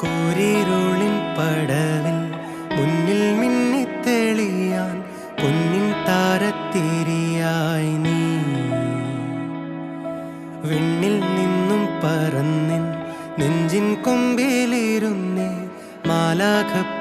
കൂരിരുളിൻ പടവിൽ മുന്നിൽ മിന്നിത്തെളിയാൻ പൊന്നിൻ താരത്തിരിയായി നീ വിണ്ണിൽ നിന്നും പറന്നിൻ നെഞ്ചിൻ കൊമ്പിലിരുന്നേ മാലാഖപ്പൂവിതളേ